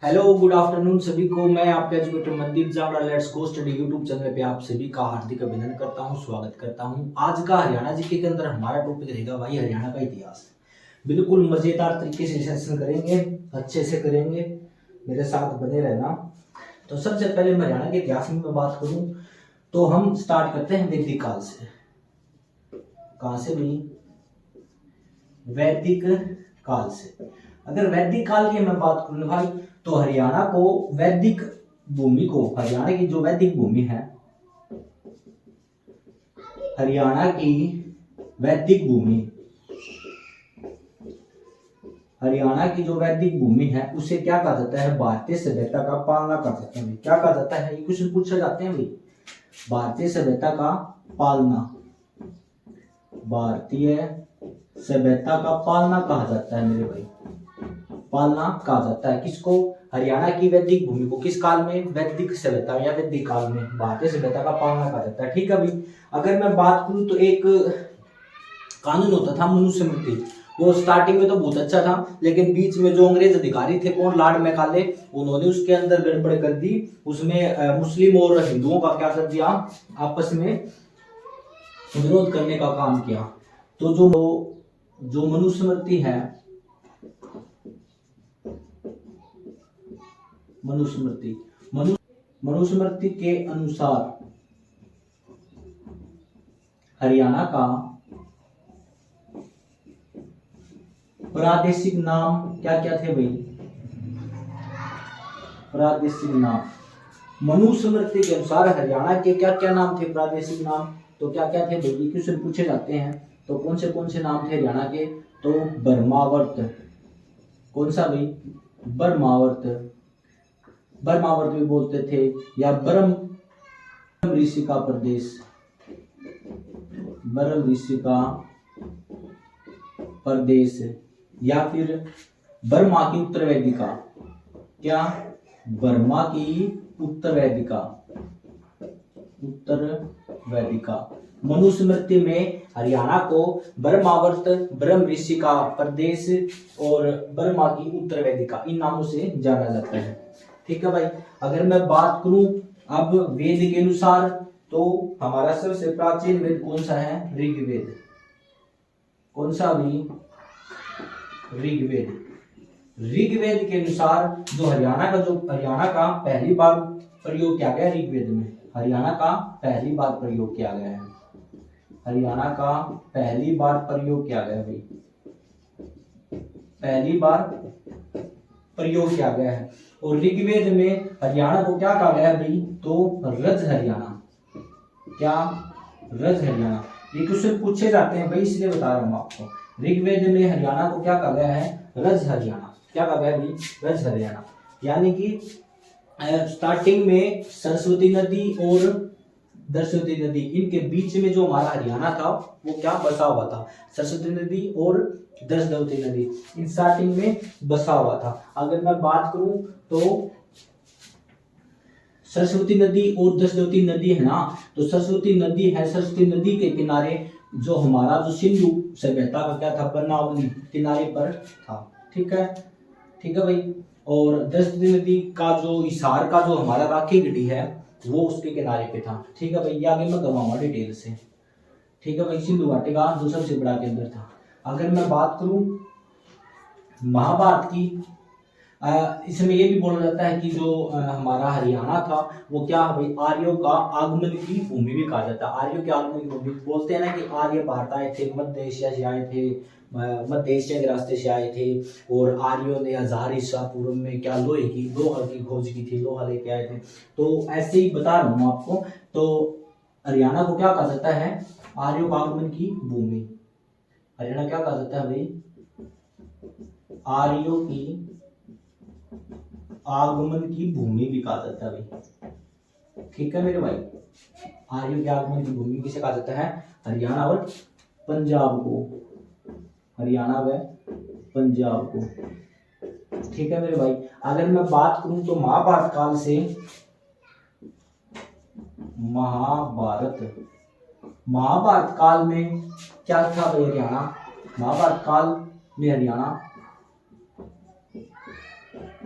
Hello good afternoon सभी को। मैं आपका educator Mandeep Jawda let's go study YouTube channel पे आप सभी का हार्दिक अभिनंदन करता हूं, स्वागत करता हूं। आज का हरियाणा जीके के अंदर हमारा टॉपिक रहेगा भाई हरियाणा का इतिहास। बिल्कुल मजेदार तरीके से सेशन करेंगे, अच्छे से करेंगे, मेरे साथ बने रहना। तो सबसे पहले मैं हरियाणा के इतिहास में मैं बात करूं तो हम स्टार्ट करते हैं वैदिक काल से। कहां से भी? वैदिक काल से। अगर वैदिक काल की मैं बात करूं भाई तो हरियाणा को वैदिक भूमि को, हरियाणा की जो वैदिक भूमि है, हरियाणा की वैदिक भूमि, हरियाणा की जो वैदिक भूमि है उसे क्या कहा जाता है? भारतीय सभ्यता का पालना कहा जाता है। क्या कहा जाता है? ये क्वेश्चन पूछे जाते हैं भाई। भारतीय सभ्यता का पालना, भारतीय सभ्यता का पालना कहा जाता है मेरे भाई। पालना कहा जाता है किसको? हरियाणा की वैदिक भूमि को। किस काल में? वैदिक सभ्यता या वैदिक काल में भारतीय सभ्यता का पालना कहा जाता है। ठीक है भाई। अगर मैं बात करूं तो एक कानून होता था मनुस्मृति। वो स्टार्टिंग में तो बहुत अच्छा था, लेकिन बीच में जो अंग्रेज अधिकारी थे, कौन? लॉर्ड मैकाले, उन्होंने उसके अंदर गड़बड़ कर दी। उसमें मुस्लिम और हिंदुओं का क्या कर दिया? आपस में विरोध करने का काम किया। तो जो मनुस्मृति है, मनुस्मृति मनुस्मृति के अनुसार हरियाणा का प्रादेशिक नाम क्या क्या थे भाई? प्रादेशिक नाम मनुस्मृति के अनुसार हरियाणा के क्या क्या नाम थे? प्रादेशिक नाम तो क्या क्या थे भाई? क्वेश्चन पूछे जाते हैं। तो कौन से नाम थे हरियाणा के? तो बर्मावर्त। कौन सा भाई? बर्मावर्त। बर्मावर्त भी बोलते थे, या बरम ऋषि का प्रदेश, बरम ऋषि का प्रदेश, या फिर बर्मा की उत्तर वैदिका। क्या? बर्मा की उत्तर वैदिका, उत्तर वैदिका। मनुस्मृति में हरियाणा को बर्मावर्त, ब्रह्म ऋषि का प्रदेश और बर्मा की उत्तर वैदिका, इन नामों से जाना जाता है। ठीक है भाई। अगर मैं बात करूं अब वेद के अनुसार तो हमारा सबसे प्राचीन वेद कौन सा है? ऋग्वेद। कौन सा भी? ऋग्वेद। ऋग्वेद के अनुसार जो हरियाणा का पहली बार प्रयोग किया गया ऋग्वेद में, हरियाणा का पहली बार प्रयोग किया गया है। हरियाणा का पहली बार प्रयोग किया गया भाई, पहली बार प्रयोग किया गया है। और ऋग्वेद में हरियाणा को क्या कहा गया है भाई? तो रज हरियाणा। क्या? रज हरियाणा। ये क्वेश्चन पूछे जाते हैं भाई, इसलिए बता रहा हूं आपको। ऋग्वेद में हरियाणा को क्या कहा गया है? रज हरियाणा। क्या कहा गया भाई? रज हरियाणा। यानी कि स्टार्टिंग में सरस्वती नदी और दरस्वती नदी, इनके बीच में जो हमारा हरियाणा था वो क्या बसा हुआ था? सरस्वती नदी और दरस्वती नदी इन स्टार्टिंग में बसा हुआ था। अगर मैं बात करूं तो सरस्वती नदी और दरस्वती नदी है ना, तो सरस्वती नदी है, सरस्वती नदी के किनारे जो हमारा जो सिंधु सभ्यता का क्या था? बनावली किनारे पर था। ठीक है, ठीक है भाई। और दरस्वती नदी का जो हिसार का जो हमारा राखी गढ़ी है वो उसके किनारे पे था। ठीक है भाई, ये आगे मैं करवाऊंगा डिटेल से। ठीक है भाई। सिंधु घाटी का जो सबसे बड़ा केंद्र था। अगर मैं बात करूं महाभारत की, इसमें ये भी बोला जाता है कि जो हमारा हरियाणा था वो क्या है भाई? आर्यों का आगमन की भूमि भी कहा जाता है। आर्यों के आगमन की भूमि बोलते हैं ना कि आर्य भारत आए थे, मध्य एशिया से आए थे, मध्य एशिया के रास्ते से आए थे। और आर्यों ने 1000 ईसा पूर्व में क्या लोहा की खोज की थी, लोहा लेके आए थे। तो ऐसे ही बता रहा हूँ आपको। तो हरियाणा को क्या कहा जाता है? आर्यों का आगमन की भूमि। हरियाणा क्या कहा जाता है भाई? आर्यों की आगमन की भूमि भी कहा जाता है भाई। ठीक है मेरे भाई। आर्यों के आगमन की भूमि किसे कहा जाता है? हरियाणा और पंजाब को, हरियाणा व पंजाब को। ठीक है मेरे भाई। अगर मैं बात करूं तो महाभारत काल से, महाभारत काल में क्या था भाई? हरियाणा। महाभारत काल में हरियाणा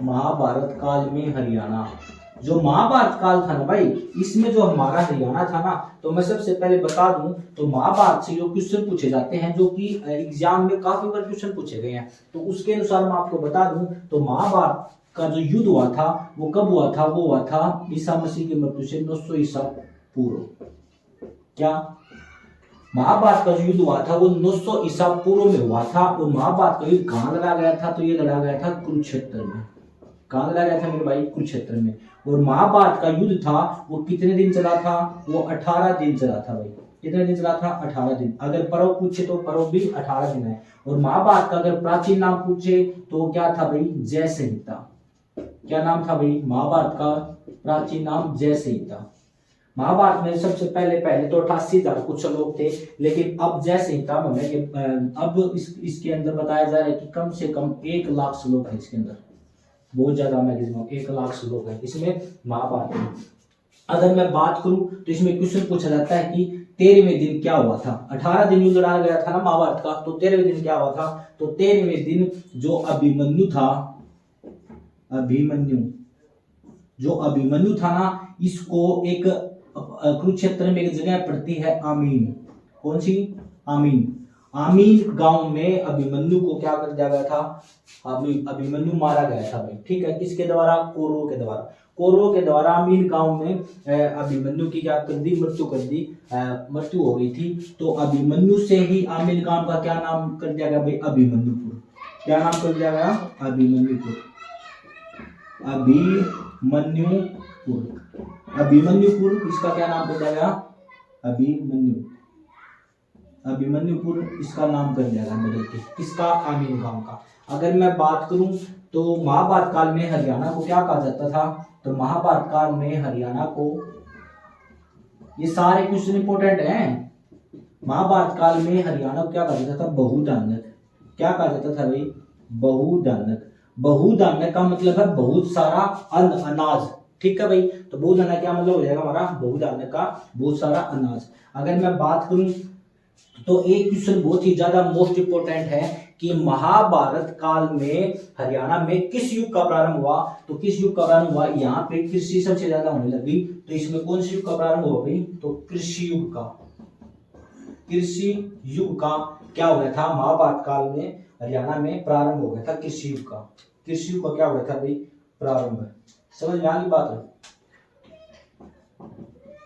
महाभारत काल में हरियाणा। जो महाभारत काल था ना भाई, इसमें जो हमारा हरियाणा था ना, तो मैं सबसे पहले बता दूं तो महाभारत से जो क्वेश्चन पूछे जाते हैं, जो कि एग्जाम में काफी बार क्वेश्चन पूछे गए हैं, तो उसके अनुसार मैं आपको बता दूं तो महाभारत का जो युद्ध हुआ था वो कब हुआ था? वो हुआ था ईसा मसीह की मृत्यु से 900 ईसा पूर्व। क्या महाभारत का जो युद्ध हुआ था वो 900 ईसा पूर्व में हुआ था। और महाभारत का युद्ध कहाँ लड़ा गया था? तो ये लड़ा गया था कुरुक्षेत्र में। कहाँ लड़ा गया था मेरे भाई? कुरुक्षेत्र में। और महाभारत का युद्ध था वो कितने दिन चला था? वो 18 दिन चला था भाई। कितने दिन चला था? 18 दिन। अगर पर्व पूछे तो पर्व भी 18 दिन है। और महाभारत का अगर प्राचीन नाम पूछे तो क्या था भाई? जय संहिता। क्या नाम था भाई? महाभारत का प्राचीन नाम जय संहिता। महाभारत में सबसे पहले तो 88,000 कुछ श्लोक थे, लेकिन अब जय संहिता में अब इसके अंदर बताया जा रहा है कि कम से कम 1 लाख श्लोक है इसके अंदर। बहुत ज्यादा मैक्सिमम 1 लाख श्लोक है इसमें महाभारत में। अगर मैं बात करूं तो इसमें क्वेश्चन पूछा जाता है कि 13वें दिन क्या हुआ था? 18 दिन युद्ध लड़ा गया था ना महाभारत का, तो 13वें दिन क्या हुआ था? तो 13वें दिन जो अभिमन्यु था, अभिमन्यु था ना, इसको एक कुरुक्षेत्र में एक जगह पड़ती है आमीन। कौन सी? आमीन गांव में अभिमन्यु को क्या कर दिया गया था? अभिमन्यु मारा गया था भाई। ठीक है, किसके द्वारा? कौरवों के द्वारा। कौरवों के द्वारा आमीन गांव में अभिमन्यु की क्या कर दी? मृत्यु कर दी, मृत्यु हो गई थी। तो अभिमन्यु से ही आमीन गांव का क्या नाम कर दिया गया भाई? अभिमन्युपुर। क्या नाम कर दिया गया? अभिमन्युपुर। अभिमन्युपुर इसका क्या नाम कर दिया गया? अभिमन्युपुर इसका नाम कर दिया गया बदल के। किसका? आमीन गांव का। अगर मैं बात करूं तो महाभारत काल में हरियाणा को क्या कहा जाता था? तो महाभारत काल में हरियाणा को, ये सारे क्वेश्चन इंपोर्टेंट हैं। महाभारत काल में हरियाणा को क्या कहा जाता था? बहुधान्यक। क्या कहा जाता था भाई? बहुधान्यक। बहुधान्यक का मतलब है बहुत सारा अन्न, अनाज। ठीक है भाई, तो बहुधान्यक क्या मतलब हो जाएगा हमारा? बहुधान्यक का बहुत सारा अनाज। अगर मैं बात करूं तो एक क्वेश्चन बहुत ही ज्यादा मोस्ट इंपोर्टेंट है कि महाभारत काल में हरियाणा में किस युग का प्रारंभ हुआ? तो किस युग का प्रारंभ हुआ? यहाँ पे कृषि सबसे ज्यादा होने लगी, तो इसमें कौन सी युग का प्रारंभ हुआ भाई? तो कृषि युग का। कृषि युग का क्या हो गया था? महाभारत काल में हरियाणा में प्रारंभ हो गया था कृषि युग का। कृषि युग का क्या हो गया था भाई? प्रारंभ। समझ में आ गई बात?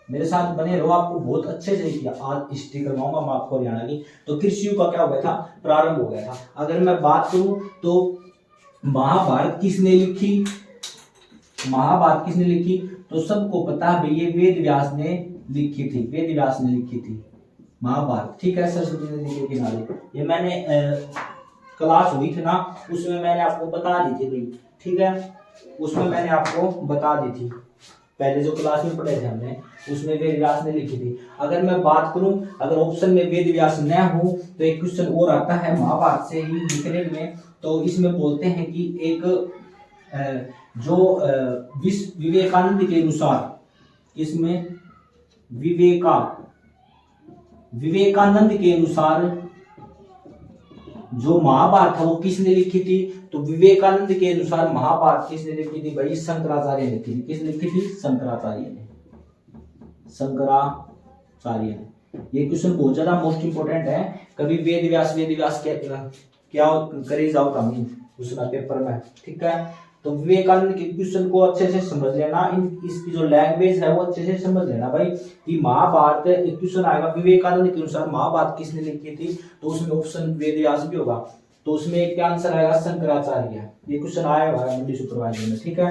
मेरे साथ बने रहो, आपको बहुत अच्छे से किया आज हिस्ट्री करवाऊंगा मैं आपको हरियाणा की। तो कृषि युग का क्या हो गया था? प्रारंभ हो गया था। अगर मैं बात करूं तो महाभारत किसने लिखी? महाभारत किसने लिखी? तो सबको पता है भाई, ये वेद व्यास ने लिखी थी। वेद व्यास ने लिखी थी महाभारत। ठीक है, सरस्वती नदी के किनारे। ये मैंने क्लास हुई थी ना, उसमें मैंने आपको बता दी थी भाई। ठीक है, उसमें मैंने आपको बता दी थी, पहले जो क्लास में पढ़े थे हमने, उसमें वेद व्यास ने लिखी थी। अगर मैं बात करूं, अगर ऑप्शन में वेद व्यास न हो तो एक क्वेश्चन और आता है महाभारत से ही लिखने में। तो इसमें बोलते हैं कि एक जो विवेकानंद के अनुसार, इसमें विवेकानंद के अनुसार जो महाभारत है वो किसने लिखी थी? तो विवेकानंद के अनुसार महाभारत किसने लिखी थी भाई? शंकराचार्य ने लिखी थी। किसने लिखी थी? शंकराचार्य ने। शंकराचार्य ने। ये क्वेश्चन बहुत ज्यादा मोस्ट इंपोर्टेंट है। कभी वेद व्यास क्या करे जाओ तामी उसका पेपर में। ठीक है, तो विवेकानंद के क्वेश्चन को अच्छे से समझ लेना, इसकी जो लैंग्वेज है वो अच्छे से समझ लेना भाई कि महाभारत, एक क्वेश्चन आएगा विवेकानंद के अनुसार महाभारत किसने लिखी थी, तो उसमें ऑप्शन वेद व्यास भी होगा, तो उसमें क्या आंसर आएगा? शंकराचार्य। ये क्वेश्चन आया हुआ है मंडी सुपरवाइजर में। ठीक है,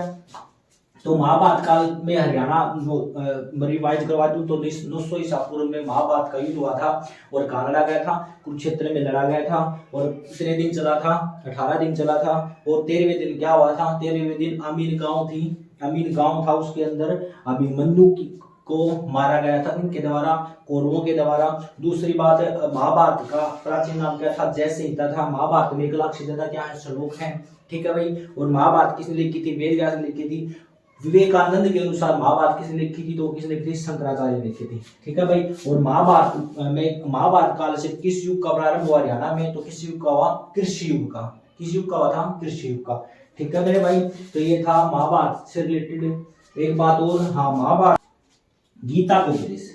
तो महाभारत काल में हरियाणा रिवाइज करवा दूं तो 900 ईसा पूर्व में महाभारत का युद्ध हुआ था। और कहाँ लड़ा गया था? कुरुक्षेत्र में लड़ा गया था। और कितने दिन चला था? 18 दिन चला था। और 13वें दिन क्या हुआ था? 13वें दिन आमीन गांव थी, आमीन गांव था, उसके अंदर अभिमन्यु को मारा गया था। इनके द्वारा, कौरवों के द्वारा। दूसरी बात, महाभारत का प्राचीन नाम क्या था? जय संहिता था। महाभारत में 1 लाख से ज्यादा क्या है? श्लोक हैं। ठीक है भाई, और महाभारत किसने लिखी थी? वेद व्यास ने लिखी थी। विवेकानंद के अनुसार महाभारत किसने लिखी थी? तो किसने लिखी थी? शंकराचार्य ने लिखी थी। ठीक है भाई, और महाभारत काल से किस युग का प्रारंभ हुआ हरियाणा में? तो किस युग का हुआ? कृषि युग का। किस युग का हुआ था? कृषि युग का। ठीक है मेरे भाई, तो ये था महाभारत से रिलेटेड। एक बात और, हाँ महाभारत गीता का उपदेश,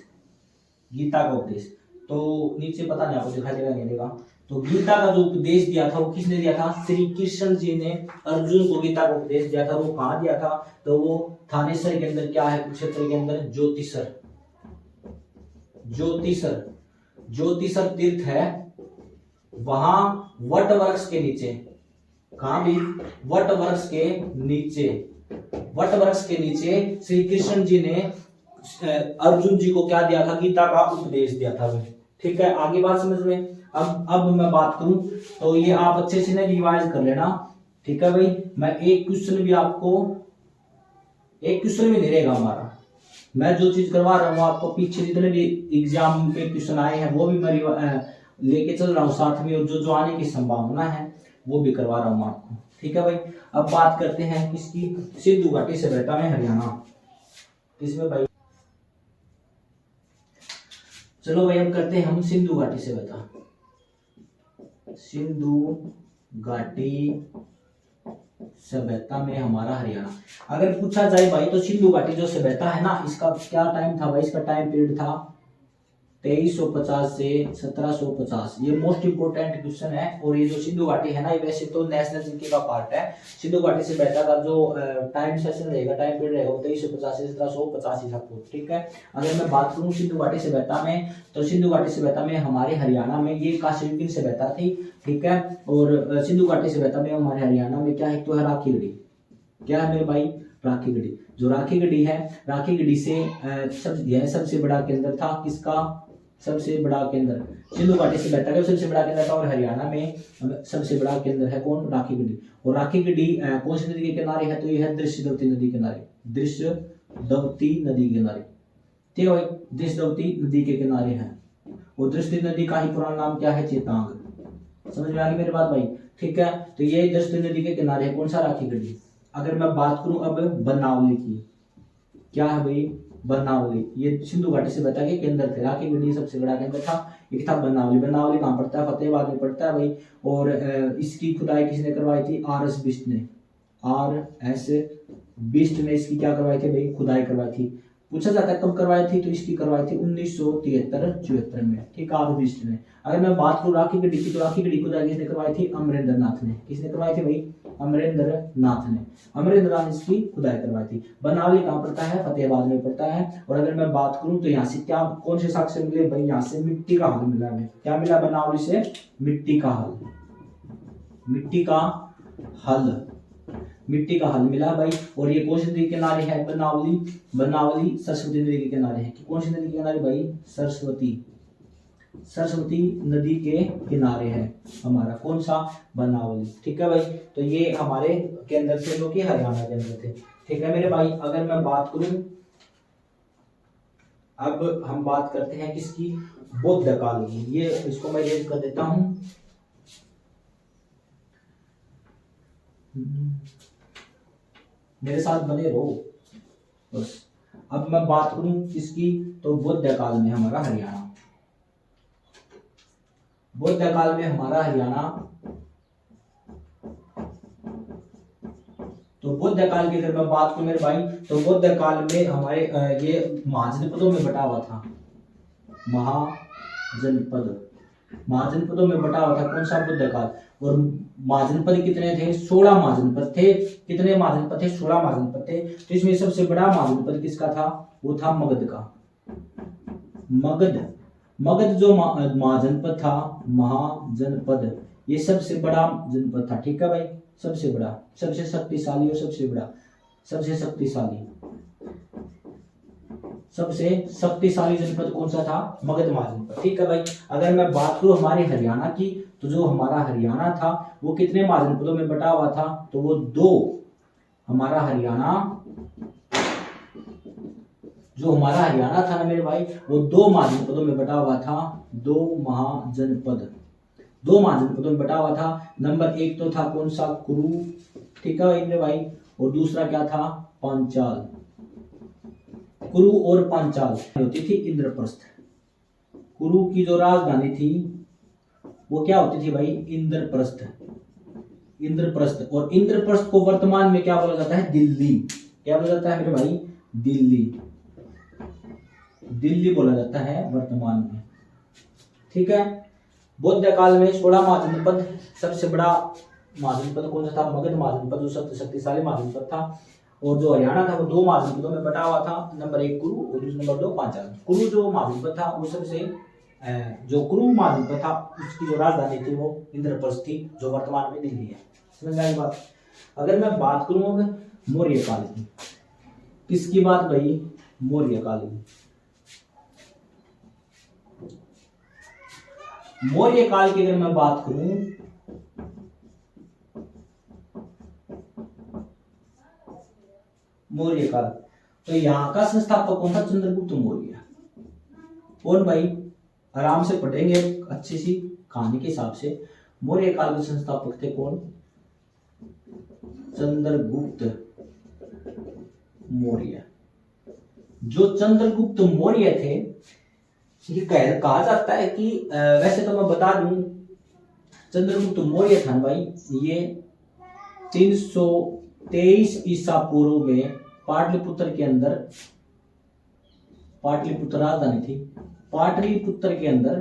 गीता का उपदेश तो नीचे पता नहीं आपको दिखाई देगा नहीं देगा। तो गीता का जो उपदेश दिया था वो किसने दिया था? श्री कृष्ण जी ने अर्जुन को गीता का उपदेश दिया था। वो कहाँ दिया था? तो वो थानेसर के अंदर, क्या है कुरुक्षेत्र के अंदर? ज्योतिसर, ज्योतिसर, ज्योतिसर तीर्थ है, वहां वट वृक्ष के नीचे। कहां भी? वट वृक्ष के नीचे, वट वृक्ष के नीचे श्री कृष्ण जी ने अर्जुन जी को क्या दिया था? गीता का उपदेश दिया था। ठीक है, आगे बात समझ में। अब मैं बात करूं तो ये आप अच्छे से ना रिवाइज कर लेना। ठीक है भाई, मैं एक क्वेश्चन भी आपको, एक क्वेश्चन भी नहीं रहेगा हमारा। मैं जो चीज करवा रहा हूँ आपको, पीछे जितने भी एग्जाम में क्वेश्चन आए हैं वो भी मैं लेके चल रहा हूँ साथ में, और जो आने की संभावना है वो भी करवा रहा हूँ आपको। ठीक है भाई, अब बात करते हैं किसकी? सिंधु घाटी सभ्यता में हरियाणा। किसमें भाई? चलो भाई, अब करते हैं हम सिंधु घाटी सभ्यता। सिंधु घाटी सभ्यता में हमारा हरियाणा। अगर पूछा जाए भाई तो सिंधु घाटी जो सभ्यता है ना, इसका क्या टाइम था भाई? इसका टाइम पीरियड था 2350 से 1750। ये मोस्ट इंपोर्टेंट क्वेश्चन है। और ये जो सिंधु घाटी है ना, ये वैसे तो नेशनल जीके का पार्ट है। सिंधु घाटी सभ्यता का जो टाइम सेशन रहेगा, टाइम पीरियड रहेगा, 2350 से 1785 तक। ठीक है, अगर मैं बात करूं सिंधु घाटी सभ्यता में, तो सिंधु घाटी सभ्यता में हमारे हरियाणा में ये काशीयुगीन सभ्यता थी। ठीक है, और सिंधु घाटी सभ्यता में हमारे हरियाणा में क्या है? तो है राखी गढ़ी। क्या है मेरे भाई? राखी गढ़ी। जो राखी गढ़ी है, राखी गढ़ी से यह सबसे बड़ा केंद्र था। किसका? सबसे बड़ा केंद्र सिंधु घाटी सभ्यता का सबसे बड़ा केंद्र था। और हरियाणा में सबसे बड़ा केंद्र है कौन? राखी गढ़ी। और राखी गढ़ी कौन सी नदी के किनारे है? तो ये है दृश्यद्वती नदी के किनारे, दृश्यद्वती नदी के किनारे। ठीक है भाई, दृश्यद्वती नदी के किनारे है। और दृश्यद्वती नदी का ही पुराना नाम क्या है? चेतांग। समझ में आ गई मेरी बात भाई? ठीक है, तो ये दृश्यद्वती नदी के किनारे है कौन सा? राखी गढ़ी। अगर मैं बात करूं अब बनावली की, क्या है भाई? बनावली। ये सिंधु घाटी सभ्यता के केंद्र थे। राखी गढ़ी सबसे बड़ा केंद्र था। एक था बनावली। बनावली कहाँ पड़ता है? फतेहाबाद में पड़ता है भाई। और इसकी खुदाई किसने करवाई थी? RS बिष्ट ने। RS बिष्ट ने इसकी क्या करवाई थी भाई? खुदाई करवाई थी। पूछा जाता है कब करवाई थी? तो इसकी करवाई थी 1973-74 में। ठीक है, RS बिष्ट ने। अगर मैं बात करूँ राखी गढ़ी की, तो राखी गढ़ी खुदाई किसने करवाई थी? अमरेंद्र नाथ ने। किसने करवाई थी भाई? अमरेंद्र नाथ ने। अमरेंद्र नाथ इसकी खुदाई करवाई थी। बनावली कहाँ पड़ता है? फतेहाबाद में पड़ता है। और अगर मैं बात करूं तो यहाँ से क्या, कौन से साक्ष्य मिले भाई? यहाँ से मिट्टी का हल मिला है। क्या मिला बनावली से? मिट्टी का हल, मिट्टी का हल, मिट्टी का हल मिला भाई। और ये कौन सी नदी के किनारे है? बनावली। बनावली सरस्वती नदी के किनारे है। कौन सी नदी के किनारे भाई? सरस्वती, सरस्वती नदी के किनारे है हमारा कौन सा? बनावली। ठीक है भाई, तो ये हमारे केंद्र थे जो कि हरियाणा के अंदर थे। ठीक है मेरे भाई, अगर मैं बात करूं, अब हम बात करते हैं किसकी? बौद्ध काल की। ये इसको मैं रेज कर देता हूं। मेरे साथ बने रहो बस। अब मैं बात करूं किसकी? तो बौद्ध काल में हमारा हरियाणा। बौद्ध काल में हमारा हरियाणा। तो बौद्ध काल की अगर मैं बात करूं मेरे भाई, तो बौद्ध काल में हमारे ये महाजनपदों में बटा हुआ था। महाजनपद, महाजनपदों में बटा हुआ था कौन सा? बौद्ध काल। और महाजनपद कितने थे? 16 महाजनपद थे। कितने महाजनपद थे? 16 महाजनपद थे। तो इसमें सबसे बड़ा महाजनपद किसका था? वो था मगध का। मगध, मगध जो महाजनपद था, महाजनपद, ये सबसे बड़ा जनपद था। ठीक है भाई, सबसे बड़ा, सबसे शक्तिशाली और सबसे बड़ा, सबसे शक्तिशाली, सबसे शक्तिशाली जनपद कौन सा था? मगध महाजनपद। ठीक है भाई, अगर मैं बात करूं हमारे हरियाणा की, तो जो हमारा हरियाणा था वो कितने महाजनपदों में बटा हुआ था? तो वो 2, हमारा हरियाणा, जो हमारा हरियाणा था ना मेरे भाई, वो 2 महाजनपदों में बटा हुआ था। 2 महाजनपद, 2 महाजनपदों में बटा हुआ था। नंबर 1 तो था कौन सा? कुरु। ठीक है भाई मेरे भाई, और दूसरा क्या था? पांचाल। कुरु और पांचाल होती थी इंद्रप्रस्थ। कुरु की जो राजधानी थी वो क्या होती थी भाई? इंद्रप्रस्थ। इंद्रप्रस्थ। और इंद्रप्रस्थ को वर्तमान में क्या बोला जाता है? दिल्ली। क्या बोला जाता है मेरे भाई? दिल्ली। दिल्ली बोला जाता है वर्तमान में। ठीक है। बौद्ध काल में 16 महाजनपद, सबसे बड़ा महाजनपद कौन सा था? मगध महाजनपद, जो सबसे शक्तिशाली महाजनपद था। और जो हरियाणा था वो 2 महाजनपदों में बटा हुआ था, नंबर 1 कुरु और नंबर 2 पांचाल। कुरु जो महाजनपद था वो सबसे जो कुरु महाजनपद था उसकी जो राजधानी थी वो इंद्रप्रस्थ थी, जो वर्तमान में दिल्ली है। समझ आई बात? अगर मैं बात करूं मौर्य काल की, किसकी बात भाई? मौर्य काल की। मौर्य काल की अगर मैं बात करूं, मौर्य काल, तो यहाँ का संस्थापक कौन था? चंद्रगुप्त मौर्य। कौन भाई? आराम से पढ़ेंगे अच्छी सी कहानी के हिसाब से। मौर्य काल के संस्थापक थे कौन? चंद्रगुप्त मौर्य। जो चंद्रगुप्त मौर्य थे, ये कहा जाता है कि वैसे तो मैं बता दूं, चंद्रगुप्त मौर्य था भाई, ये 323 ईसा पूर्व में पाटलिपुत्र के अंदर, पाटलिपुत्र राजधानी थी, पाटलिपुत्र के अंदर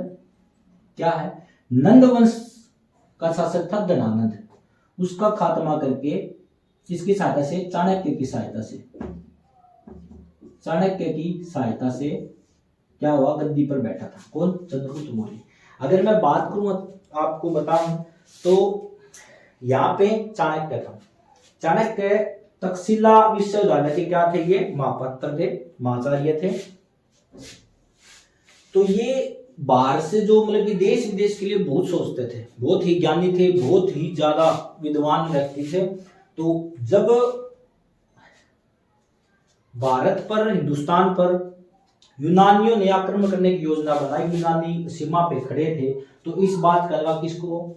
क्या है, नंद वंश का शासक था धनानंद। उसका खात्मा करके किसकी सहायता से? चाणक्य की सहायता से। चाणक्य की सहायता से क्या हुआ? गद्दी पर बैठा था कौन? चंद्रगुप्त मौर्य। अगर मैं बात करूं, आपको बताऊं, तो यहाँ पे चाणक्य था। चाणक्य तक्षशिला विश्वविद्यालय के क्या थे? ये महापात्र थे, महाचार्य थे। तो ये बाहर से जो मतलब कि देश विदेश के लिए बहुत सोचते थे, बहुत ही ज्ञानी थे, बहुत ही ज्यादा विद्वान व्यक्ति थे। तो जब भारत पर, हिंदुस्तान पर यूनानियों ने आक्रमण करने की योजना बनाई, यूनानी सीमा पे खड़े थे, तो इस बात का लगा किसको?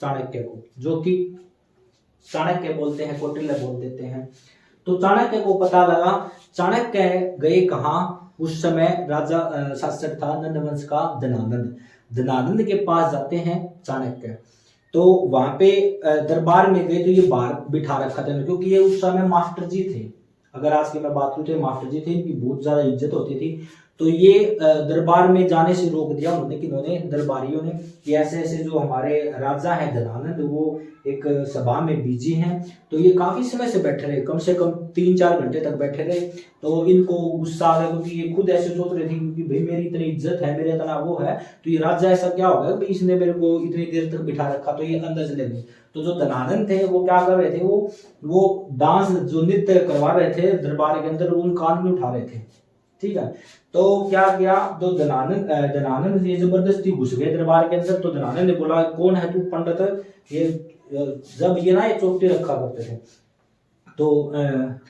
चाणक्य को, जो कि चाणक्य बोलते हैं, कौटिल्य बोल देते हैं। तो चाणक्य को पता लगा। चाणक्य गए कहाँ? उस समय राजा शासक था नंदवंश का धनानंद। धनानंद के पास जाते हैं चाणक्य। तो वहां पे दरबार में गए, तो ये बाहर बिठा रखा था, क्योंकि ये उस समय मास्टर जी थे। अगर आज की मैं बात करूं तो मास्टर जी थे, इनकी बहुत ज्यादा इज्जत होती थी। तो ये दरबार में जाने से रोक दिया उन्होंने, किन्होंने? दरबारियों ने, कि ऐसे ऐसे जो हमारे राजा हैं धनानंद, वो एक सभा में बिजी हैं। तो ये काफी समय से बैठे रहे, कम से कम 3-4 घंटे तक बैठे रहे। तो इनको गुस्सा आ गया, क्योंकि ये खुद ऐसे सोच रहे थे कि भाई मेरी इतनी इज्जत है, मेरे इतना वो है, तो ये राजा ऐसा क्या हो गया भाई, इसने मेरे को इतनी देर तक बिठा रखा। तो ये अंदर चले गए। तो जो धनानंद थे वो क्या कर रहे थे? वो डांस, जो नृत्य करवा रहे थे दरबार के अंदर, उन कान में उठा रहे थे। ठीक है। तो क्या किया? तो धनानंद ये जबरदस्ती घुस गए दरबार के अंदर। तो धनानंद ने बोला, कौन है तू पंडित? ये जब ये ना ये चोटी रखा करते थे, तो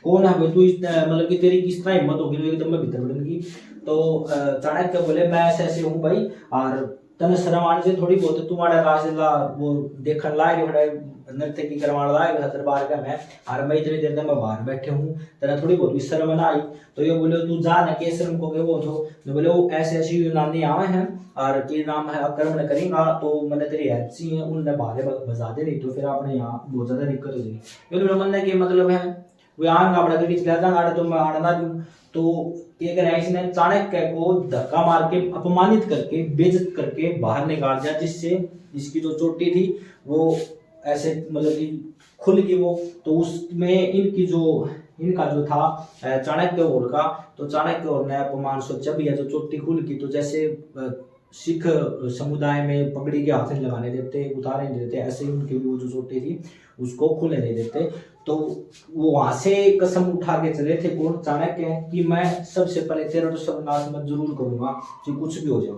कौन है भाई तू? मतलब कि तेरी किस तरह हिम्मत होगी एकदम में भीतर बढ़ने की? तो चाणक्य बोले, मैं ऐसे ऐसे हूँ भाई, और तने शर्म आने से थोड़ी बहुत तुम्हारा राजला वो देखने लायक नृत्य की करवाने लायक दरबार का मैं, और मैं इतनी देर तक मैं बाहर बैठे हूँ, तेरा थोड़ी बहुत भी शर्म ना आई? तो ये बोले, तू जा ना, के शर्म को वो तो बोले, वो ऐसे ऐसे यूनानी आए हैं और के नाम है आक्रमण करेंगे, तो मैंने तेरी हैची है उनने बाहर बजा दे, नहीं तो फिर आपने यहाँ बहुत ज्यादा दिक्कत हो जाएगी। मेरे मन के मतलब है वो आन गाबड़ा करके चला जाऊंगा, तो मैं आना दूं। तो ये करा, इसने चाणक्य को धक्का मार के, अपमानित करके, बेइज्जत करके बाहर निकाल दिया, जिससे इसकी जो चोटी थी वो ऐसे मतलब कि खुल गई वो। तो उसमें इनका जो था चाणक्य और का, तो चाणक्य और ने अपमान सोचा भी है, जो चोटी खुल की, तो जैसे सिख समुदाय में पगड़ी के हाथ नहीं लगाने देते, उतारे नहीं देते, ऐसे ही उनकी भी वो जो चोटी थी उसको खुले नहीं देते। तो वो वहां से कसम उठा के चले थे कौन? चाणक्य, कि मैं सबसे पहले तेरा तो सर्वनाश मैं जरूर करूंगा, चाहे कुछ भी हो जाओ।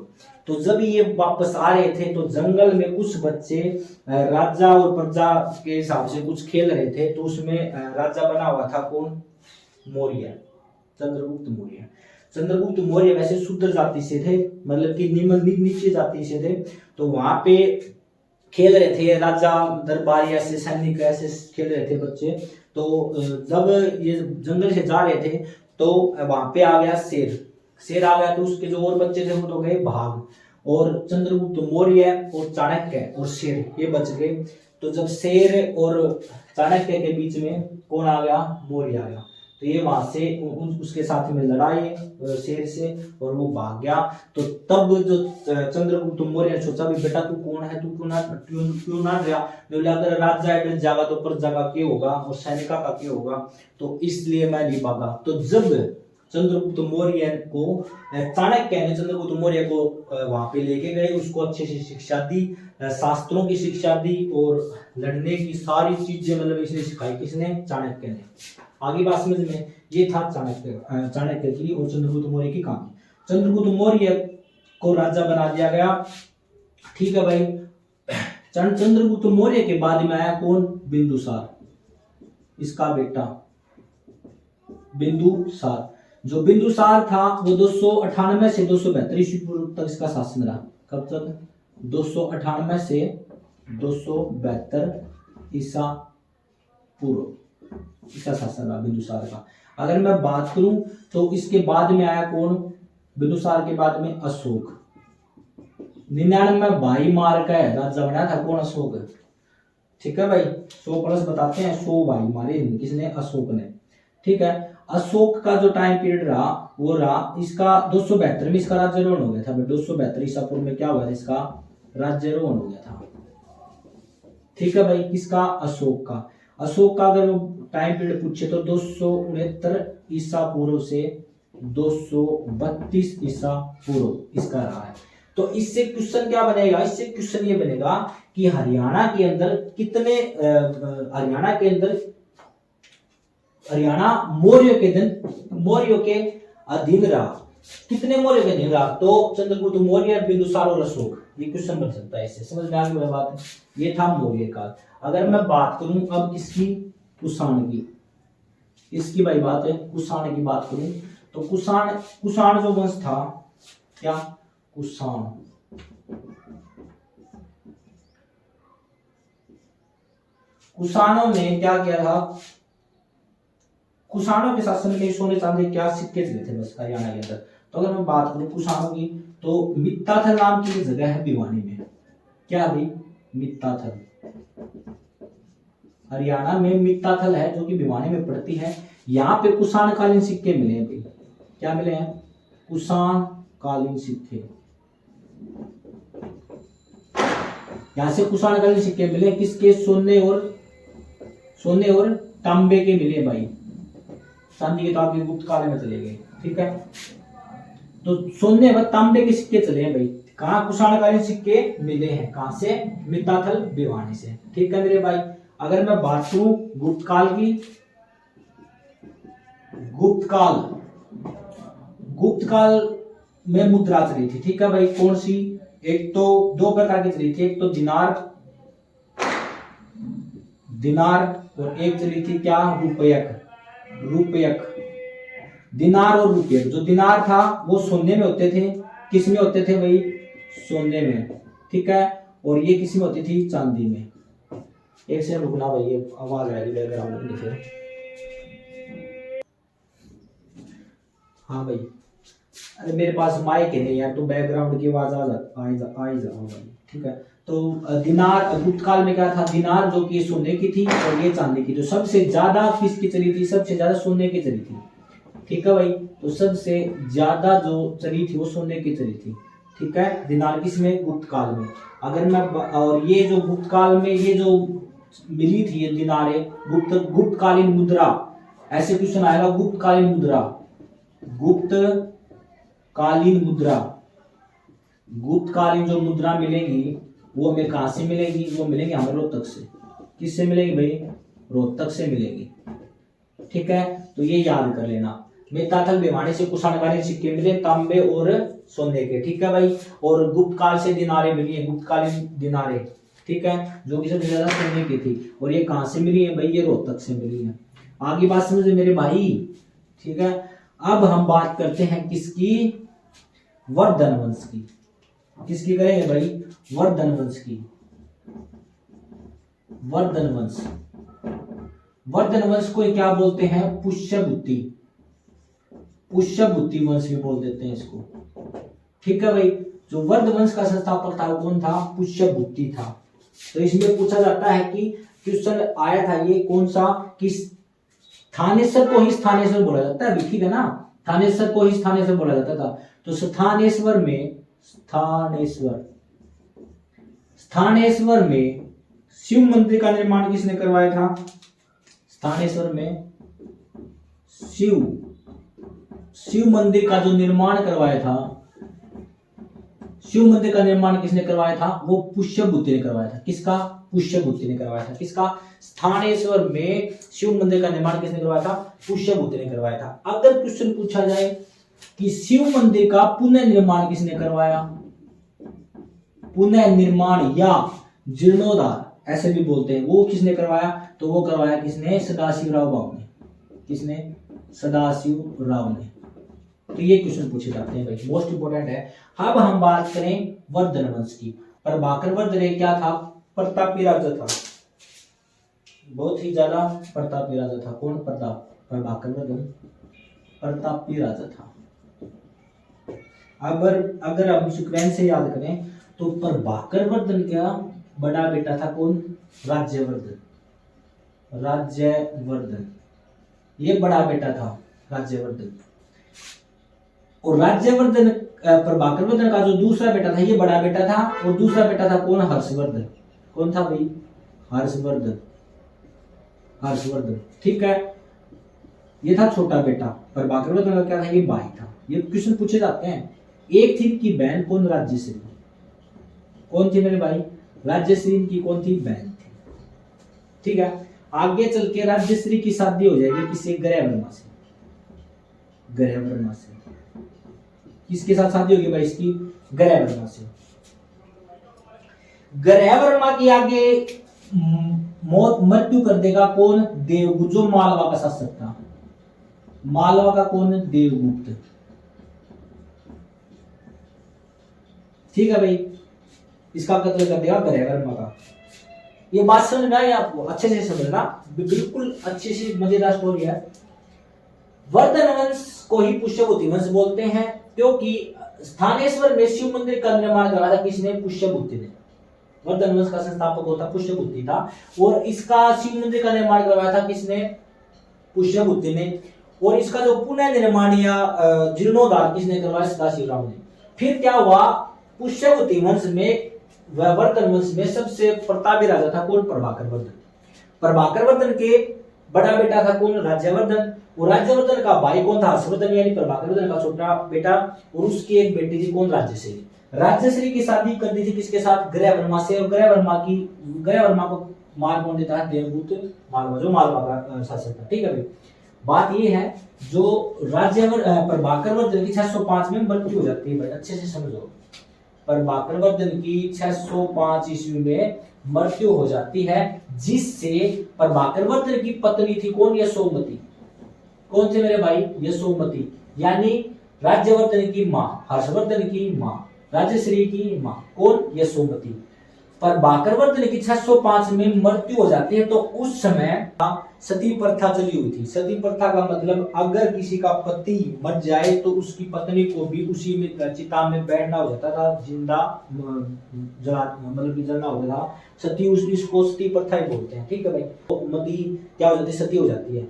तो जब ये वापस आ रहे थे, तो जंगल में कुछ बच्चे राजा और प्रजा के हिसाब से कुछ खेल रहे थे। तो उसमें राजा बना हुआ था कौन? मौर्य, चंद्रगुप्त मौर्य। चंद्रगुप्त मौर्य वैसे शूद्र जाति से थे, मतलब कि निम्न नीचे जाति से थे। तो वहां पे खेल रहे थे राजा दरबारी, ऐसे सैनिक ऐसे खेल रहे थे बच्चे। तो जब ये जंगल से जा रहे थे, तो वहां पे आ गया शेर आ गया। तो उसके जो और बच्चे थे वो तो गए भाग, और चंद्रगुप्त मौर्य और चाणक्य और शेर ये बच गए। तो जब शेर और चाणक्य के बीच में कौन आ गया, मौर्य आ गया। तो ये वहां से उसके साथ में लड़ाई शेर से और वो भाग गया। तो तब जो चंद्रगुप्त मौर्य ने सोचा भी बेटा तू कौन है, तू क्यों ना गया, अगर राजा एडन जागा तो प्रजा का क्या होगा और सैनिका का क्या होगा, तो इसलिए मैं नहीं भागा। तो जब चंद्रगुप्त मौर्य को चाणक्य ने चंद्रगुप्त मौर्य को वहां पे लेके गए, उसको अच्छे से शिक्षा दी, शास्त्रों की शिक्षा दी और लड़ने की सारी चीजें मतलब इसने सिखाई, किसने, चाणक्य ने। आगे बात समझ में, ये था चाणक्य की और चंद्रगुप्त मौर्य की कहानी। चंद्रगुप्त मौर्य को राजा बना दिया गया, ठीक है भाई। चंद्रगुप्त मौर्य के बाद में आया कौन, बिंदुसार, इसका बेटा बिंदुसार। जो बिंदुसार था वो 298 से 272 ईस्वी पूर्व तक इसका शासन रहा। कब तक, 298 से 272 ईसा पूर्व इसका शासन रहा बिंदुसार का। अगर मैं बात करूं तो इसके बाद में आया कौन, बिंदुसार के बाद में अशोक। 99 भाई मार का राजा बनाया था कौन, अशोक, ठीक है भाई। 100 प्लस बताते हैं, 100 भाई मारे किसने, अशोक ने, ठीक है। अशोक का जो टाइम पीरियड रहा वो रहा इसका 272 में इसका राज्यारोहण हो गया था। 272 ईसा पूर्व में क्या हुआ था, इसका राज्यारोहण हो गया था, ठीक है भाई, किसका, अशोक का। अशोक का अगर टाइम पीरियड पूछे तो 269 ईसा पूर्व से 232 ईसा पूर्व इसका रहा है। तो इससे क्वेश्चन क्या बनेगा, इससे क्वेश्चन ये बनेगा कि हरियाणा के अंदर कितने हरियाणा मौर्यों के अधीन रहा, कितने मौर्य के अधीन रहा। तो चंद्रगुप्त मौर्य, बिंदुसार और अशोक, ये क्वेश्चन बन सकता है इससे, समझ में आ गई बात। ये था मौर्य काल। अगर मैं बात करूं अब इसकी, कुषाण की, इसकी भाई बात है, कुषाण की बात करूं तो कुषाण जो वंश था, क्या, कुषाणों ने क्या किया था, कुषाणों के शासन में सोने चांदी क्या सिक्के चले थे बस हरियाणा के अंदर। तो अगर मैं बात करूं कुषाणों की तो मित्ताथल नाम की जगह है भिवानी में, क्या भाई, मित्ताथल, हरियाणा में मित्ताथल है जो कि भिवानी में पड़ती है। यहाँ पे कुषाण कालीन सिक्के मिले हैं भाई, क्या मिले हैं, कुषाण कालीन सिक्के। यहाँ से कुषाण कालीन सिक्के मिले, किसके, सोने और तांबे के मिले भाई। चांदी के तो आपके गुप्त काल में चले गए, ठीक है। तो सोने व तांबे के सिक्के चले हैं भाई, कहाँ, कुषाण कालीन सिक्के मिले हैं, कहां से, मित्ताथल भिवानी से, ठीक है मेरे भाई। अगर मैं बात करूं गुप्त काल की, गुप्त काल में मुद्रा चली थी, ठीक है भाई, कौन सी, एक तो दो प्रकार की चली थी, एक तो दिनार और एक चली थी क्या, रुपयक। दिनार और रुपयक, जो दिनार था वो सोने में होते थे, किस में होते थे भाई, सोने में, ठीक है, और ये किस में होती थी, चांदी में। एक से रुकना भाई, ये आवाज आ रही बैकग्राउंड में फिर। हाँ भाई, अरे मेरे पास माइक है नहीं यार, तो बैकग्राउंड की आवाज आ ही जाओ भाई, ठीक है। तो दिनार, गुप्त काल में क्या था, दिनार जो कि सोने की थी और ये चांदी की। तो सबसे ज्यादा किसकी चली थी, सबसे ज्यादा सोने की चली थी, ठीक है भाई। तो सबसे ज्यादा जो चली थी वो सोने की चली थी, ठीक है। दिनार किसमें, गुप्त काल में। अगर मैं, और ये जो गुप्त काल में ये जो मिली थी ये दिनारे, गुप्त कालीन मुद्रा, ऐसे क्वेश्चन आएगा, गुप्त कालीन मुद्रा, गुप्त कालीन जो मुद्रा मिलेगी वो हमें कहां से मिलेगी, वो मिलेगी हमें रोहतक से। किससे मिलेगी भाई, रोहतक से मिलेगी, ठीक है। तो ये याद कर लेना, मित्ताथल भिवानी से कुषाण कालीन सिक्के मिले, तांबे और सोने के, ठीक है भाई। और गुप्त काल से दिनारे मिली है, गुप्त कालीन दिनारे, ठीक है, जो कि सबसे ज्यादा सोने की थी। और ये कहां से मिली है भाई, ये रोहतक से मिली है। आगे बात समझे मेरे भाई, ठीक है। अब हम बात करते हैं किसकी, वर्धन वंश की। किसकी करेंगे भाई, वर्धन वंश की। वर्धन वंश को क्या बोलते हैं, पुष्यभूति वंश भी बोल देते हैं इसको, ठीक है भाई। जो वर्ध वंश का संस्थापक था वो कौन था, पुष्यभूति था, तो इसमें पूछा जाता है कि क्वेश्चन आया था ये कौन सा, किस स्थानेश्वर को ही स्थानेश्वर बोला जाता है अभी, ठीक है ना, स्थानेश्वर को ही स्थानेश्वर बोला जाता था। तो स्थानेश्वर में शिव मंदिर का निर्माण किसने करवाया था? स्थानेश्वर में शिव मंदिर का जो निर्माण करवाया था, शिव मंदिर का निर्माण किसने करवाया था? वो पुष्यभूति ने करवाया था। किसका? पुष्यभूति ने करवाया था। किसका? स्थानेश्वर में शिव मंदिर का निर्माण किसने करवाया था? पुष्यभूति ने करवाया था। अगर क्वेश्चन पूछा जाए कि शिव मंदिर का पुनः निर्माण किसने करवाया, पुनः निर्माण या जीर्णोद्धार ऐसे भी बोलते हैं, वो किसने करवाया? तो वो करवाया किसने? सदाशिवराव भाऊ ने। किसने? सदाशिवराव ने। तो ये क्वेश्चन पूछे जाते हैं भाई, मोस्ट इंपोर्टेंट है। अब हम बात करें वर्धन वंश की। प्रभाकर वर्धन क्या था? प्रतापी राजा था, बहुत ही ज्यादा प्रतापी राजा था। कौन? प्रभाकर वर्धन प्रतापी राजा था। अगर हम सीक्वेंस से याद करें तो प्रभाकर वर्धन का बड़ा बेटा था कौन? राज्यवर्धन। ये बड़ा बेटा था राज्यवर्धन। और राज्यवर्धन प्रभाकर वर्धन का जो दूसरा बेटा था, ये बड़ा बेटा था, और दूसरा बेटा था कौन? हर्षवर्धन। कौन था भाई? हर्षवर्धन, ठीक है। ये था छोटा बेटा। प्रभाकर वर्धन का क्या था? ये भाई था। ये क्वेश्चन पूछे जाते हैं। एक थी की बहन कौन? राज्यश्री। कौन थी मेरे भाई? राज्यश्री की कौन थी? बहन थी, ठीक है। आगे चल के राज्यश्री की शादी हो जाएगी किससे? ग्रहवर्मा से। किसके साथ शादी होगी भाई इसकी? ग्रहवर्मा से। ग्रहवर्मा की आगे मृत्यु कर देगा कौन? देवगुप्त, जो मालवा का शासक था। मालवा का कौन? देवगुप्त, ठीक है भाई। इसका कत्ल कर देगा ग्रहवर्मा का। ये बात समझ में आई आपको? अच्छे से समझना, बिल्कुल अच्छी सी मजेदार स्टोरी है। वर्धन वंश को ही पुष्यभूति वंश बोलते हैं, क्योंकि स्थानेश्वर में शिव मंदिर का निर्माण कराया था किसने? पुष्यभूति ने। वर्धन वंश का संस्थापक होता पुष्यभूति था, और इसका शिव मंदिर का निर्माण करवाया था किसने? पुष्यभूति ने। और इसका जो पुनः निर्माण या जीर्णोद्धार किसने करवाया? सदाशिवराव ने। फिर क्या हुआ? पुष्यभूति वंश में, वर्धन वंश में सबसे प्रतापी राजा था कौन? प्रभाकर वर्धन। प्रभाकर वर्धन के बड़ा बेटा था कौन? राज्यवर्धन। और राज्यवर्धन का भाई कौन था? हर्षवर्धन, यानी प्रभाकर वर्धन का छोटा बेटा। और उसकी एक बेटी थी कौन? राज्यश्री। राज्यश्री की शादी कर दी थी किसके साथ? ग्रहवर्मा से। और ग्रहवर्मा को मार कौन देता है? देवगुप्त मालवा, जो मालवा का शासक था, ठीक है भाई। बात ये है, जो प्रभाकर वर्धन की 605 में मृत्यु हो जाती है भाई, अच्छे से समझो। प्रभाकर वर्धन की 605 ईस्वी में मृत्यु हो जाती है, जिससे प्रभाकर वर्धन की पत्नी थी कौन? यशोमती। कौन थे मेरे भाई? यशोमती, यानी राज्यवर्धन की मां, हर्षवर्धन की मां, राजश्री की मां। कौन? यशोमती। प्रभाकर वर्धन की 605 में मृत्यु हो जाती है, तो उस समय सती प्रथा चली हुई थी। सती प्रथा का मतलब, अगर किसी का पति मर जाए तो उसकी पत्नी को भी उसी में चिता में बैठना हो जाता था, जिंदा मतलब कि जलना हो जाता था। सती, इसको सती प्रथा ही बोलते हैं, ठीक है भाई। तो मती क्या हो जाती है? सती हो जाती है।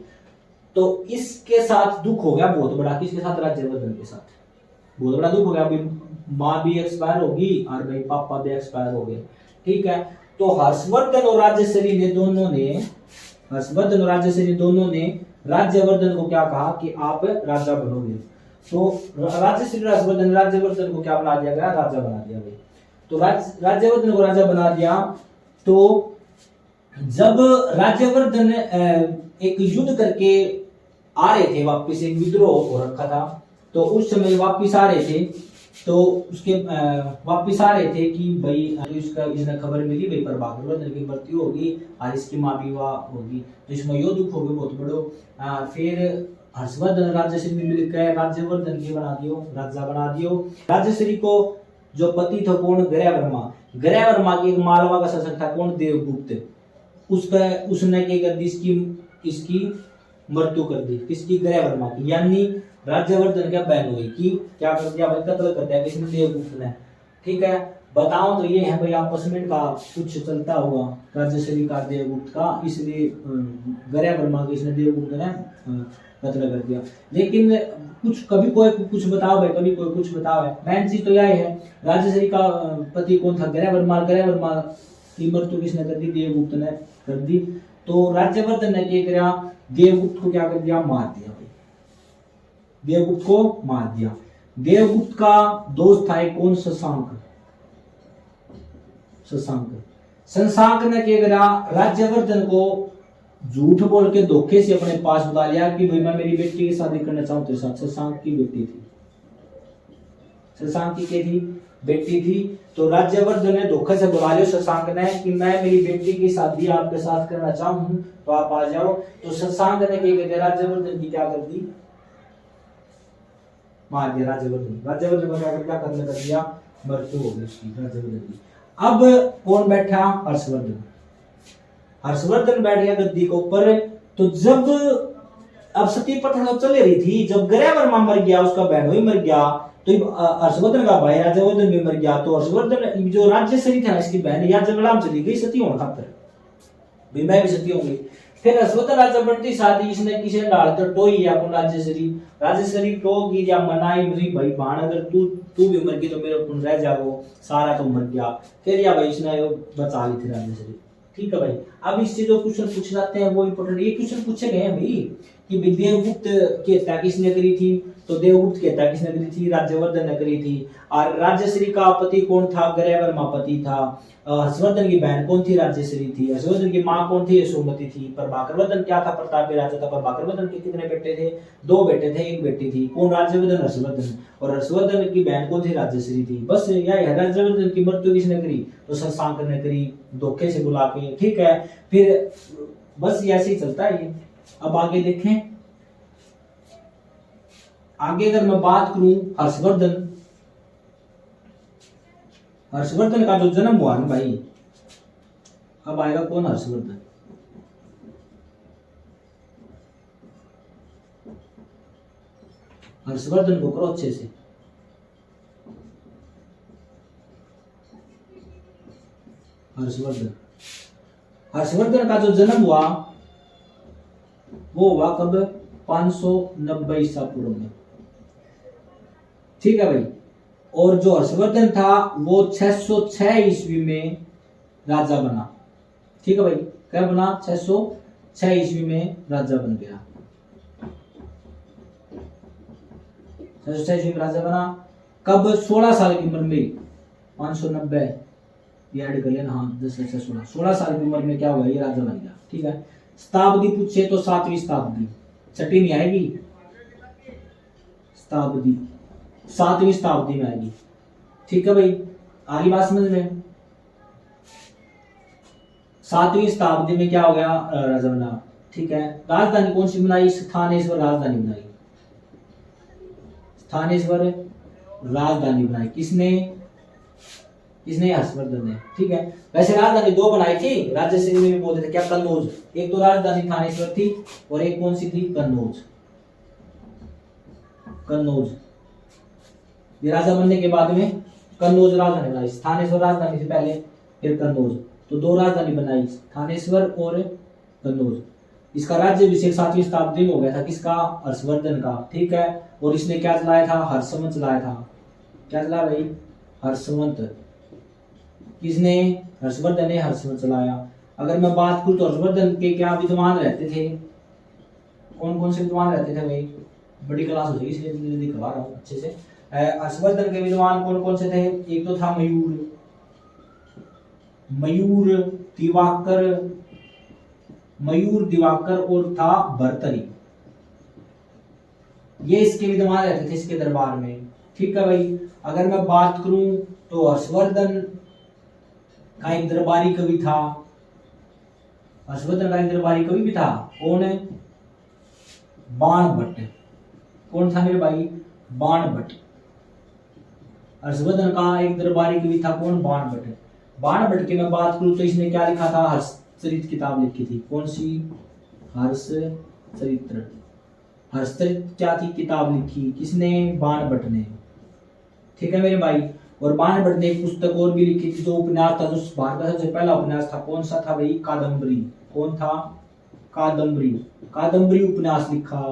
तो इसके साथ दुख हो गया बहुत बड़ा। किसके साथ? राज्यवर्धन के साथ बहुत बड़ा दुख हो गया। अभी माँ भी एक्सपायर होगी और भाई पापा भी एक्सपायर हो गए, ठीक है। तो हर्षवर्धन और राज्यश्री दोनों ने राज्यवर्धन को क्या कहा कि आप राजा बनोगे। तो राज्यवर्धन को क्या बना दिया गया? राजा बना दिया गया। तो राज्यवर्धन को राजा बना दिया। तो जब राज्यवर्धन एक युद्ध करके आ रहे थे वापिस, एक विद्रोह हो रखा था, तो उस समय वापिस आ रहे थे, तो उसके वापिस आ रहे थे कि भाई इसने खबर मिली भाई प्रभाकर वर्धन की मृत्यु होगी और इसकी मां भी होगी, तो इसमें यो दुख होगी बहुत बड़ो। फिर हर्षवर्धन राज्यश्री में मिलकर राज्यवर्धन के राजा बना दियो। राज्यश्री को जो पति था कौन? ग्रहवर्मा की मालवा का शासक था कौन? देवगुप्त। उसने क्या कर दी? इसकी मृत्यु कर दी। किसकी? ग्रहवर्मा की, यानी राज्यवर्धन का बहन हुई कि क्या कर दिया भाई? कत्ल कर दिया किसने? देवगुप्त ने, ठीक है। बताओ तो ये है भाई आपस में का कुछ चलता हुआ राजश्री का देवगुप्त का, इसलिए गर्या वर्मा को इसने देवगुप्त ने कत्ल कर दिया। लेकिन कुछ कभी कोई कुछ बताओ भाई, कभी कोई कुछ बताओ है। मेन चीज तो यह है राजश्री का पति कौन था, गर्या वर्मा। गर्या वर्मा की मृत्यु किसने कर दी, देवगुप्त ने कर दी। तो राज्यवर्धन ने क्या किया, देवगुप्त को क्या कर दिया, मार दिया भाई, देवगुप्त को मार दिया। देवगुप्त का दोस्त था एक कौन, शशांक। शशांक ने क्या करा, राज्यवर्धन को झूठ बोल के धोखे से अपने पास बुला लिया कि भाई मैं मेरी बेटी की शादी करना चाहूं तेरे साथ। शशांक की बेटी थी, शशांक की क्या थी, बेटी थी। तो राज्यवर्धन ने धोखे से बुला लिया शशांक ने कि मैं मेरी बेटी की शादी आपके साथ करना चाहूं तो आप आ जाओ। तो शशांक ने क्या किया, राज्यवर्धन की क्या कर दी, मार दिया राज्यवर्धन। राज्यवर्धन को क्या कर दिया, कत्ल कर दिया, मृत्यु हो गई उसकी राज्यवर्धन की। अब कौन बैठा, हर्षवर्धन। हर्षवर्धन बैठ गया गद्दी के ऊपर। तो जब अब सती प्रथा तो चल रही थी, जब गर्या वर्मा मर गया, उसका बहन भी मर गया, तो हर्षवर्धन का भाई राज्यवर्धन भी मर गया। तो हर्षवर्धन जो राज्यश्री था इसकी बहन या जंगलाम चली गई सती होने खातर, मैं भी सती होंगी। फिर हर्षवर्धन राजा बनती शादी इसने किसी ने डाल तो टोई या अपन राजश्री, राजश्री टो की या मनाई मुझे भाई बाण अगर तू भी मर गई तो मेरे अपन रह जाओ, सारा तो मर गया। फिर या भाई इसने बचा ली थी राजश्री। ठीक है भाई, अब इससे जो क्वेश्चन पूछ जाते हैं वो इंपॉर्टेंट, ये क्वेश्चन पूछे गए हैं भाई कि देवगुप्त की हत्या किसने करी थी, तो देवगुप्त की हत्या किसने करी थी, राज्यवर्धन ने करी थी। और राजश्री का पति कौन था, गर्या वर्मा पति था। हर्षवर्धन की बहन कौन थी, राजश्री थी। हर्षवर्धन की माँ कौन थी, यशोमती थी। प्रभाकरवर्धन क्या था, प्रतापी राजा था। प्रभाकरवर्धन के कितने बेटे थे, 2 बेटे थे, 1 बेटी थी। कौन, राज्यवर्धन, हर्षवर्धन। और हर्षवर्धन की बहन कौन थी, राजश्री थी। बस यह राज्यवर्धन की मृत्यु किसने करी, तो शशांक ने करी, धोखे से बुला के। ठीक है, फिर बस ऐसे ही चलता है ये। अब आगे देखें, आगे अगर मैं बात करूं हर्षवर्धन, हर्षवर्धन का जो जन्म हुआ ना भाई, अब आएगा कौन, हर्षवर्धन। हर्षवर्धन को करो अच्छे से। हर्षवर्धन, हर्षवर्धन का जो जन्म हुआ वो हुआ कब, 590 ईसा पूर्व में। ठीक है भाई, और जो हर्षवर्धन था वो 606 ईस्वी में राजा बना। ठीक है भाई, क्या बना, 606 ईस्वी में राजा बन गया। 606 ईस्वी में राजा बना, कब, 16 साल की उम्र में। 590 ऐड कर लेना, हाँ 10 से 16 साल की उम्र में क्या हुआ, ये राजा बन गया। ठीक है, शताब्दी पूछे तो 7वीं शताब्दी, छठी नहीं आएगी, शताब्दी 7वीं शताब्दी में आएगी। ठीक है भाई, आगे बात समझ में। 7वीं शताब्दी में क्या हो गया, राजा बना। ठीक है, राजधानी कौन सी बनाई, स्थानेश्वर राजधानी बनाई। स्थानेश्वर राजधानी बनाई किसने, किसने, हर्षवर्धन ने। ठीक है, वैसे राजधानी 2 बनाई थी, राजश्री में भी बोलते थे क्या, कन्नौज। एक तो राजधानी थानेश्वर थी और एक कौन सी थी, कन्नौज। कन्नौज, ये राजा बनने के बाद में कन्नौज राजधानी बनाई। थानेश्वर राजधानी से पहले, फिर कन्नौज। तो 2 राजधानी बनाई, थानेश्वर और कन्नौज। इसका राज्याभिषेक 7वीं शताब्दी में हो गया था, किसका, हर्षवर्धन का। ठीक है, और इसने क्या चलाया था, हर्षवंत चलाया था। क्या चलाया भाई, हर्षवंत। किसने, हर्षवर्धन ने हर्षवंत चलाया। अगर मैं बात करूं तो हर्षवर्धन के क्या विद्वान रहते थे, कौन कौन से विद्वान रहते थे भाई, बड़ी क्लास हो जाएगी इसलिए जल्दी करवा रहा हूँ अच्छे से। हर्षवर्धन के विद्वान कौन कौन से थे, एक तो था मयूर, मयूर दिवाकर, मयूर दिवाकर, और था भर्तरी। ये इसके विद्वान रहते थे इसके दरबार में। ठीक है भाई, अगर मैं बात करूं तो हर्षवर्धन का एक दरबारी कवि था, हर्षवर्धन का एक दरबारी कवि भी था, कौन है, बाण भट्ट। कौन था मेरे भाई, बाण भट्ट। हर्षवर्धन का एक दरबारी कवि था, कौन, बाण भट्ट। बाण भट्ट की मैं बात करूं तो इसने क्या लिखा था, हर्षचरित किताब लिखी थी। कौन सी, हर्षचरित्र। हर्षचरित क्या थी, किताब लिखी, किसने, बाण भट्ट ने। ठीक है मेरे भाई, और बाणभट्ट ने एक पुस्तक और भी लिखी थी, जो उपन्यास था, जो भारत का सबसे पहला उपन्यास था, कौन सा था भाई? कादम्बरी। कौन था? कादम्बरी। कादम्बरी उपन्यास लिखा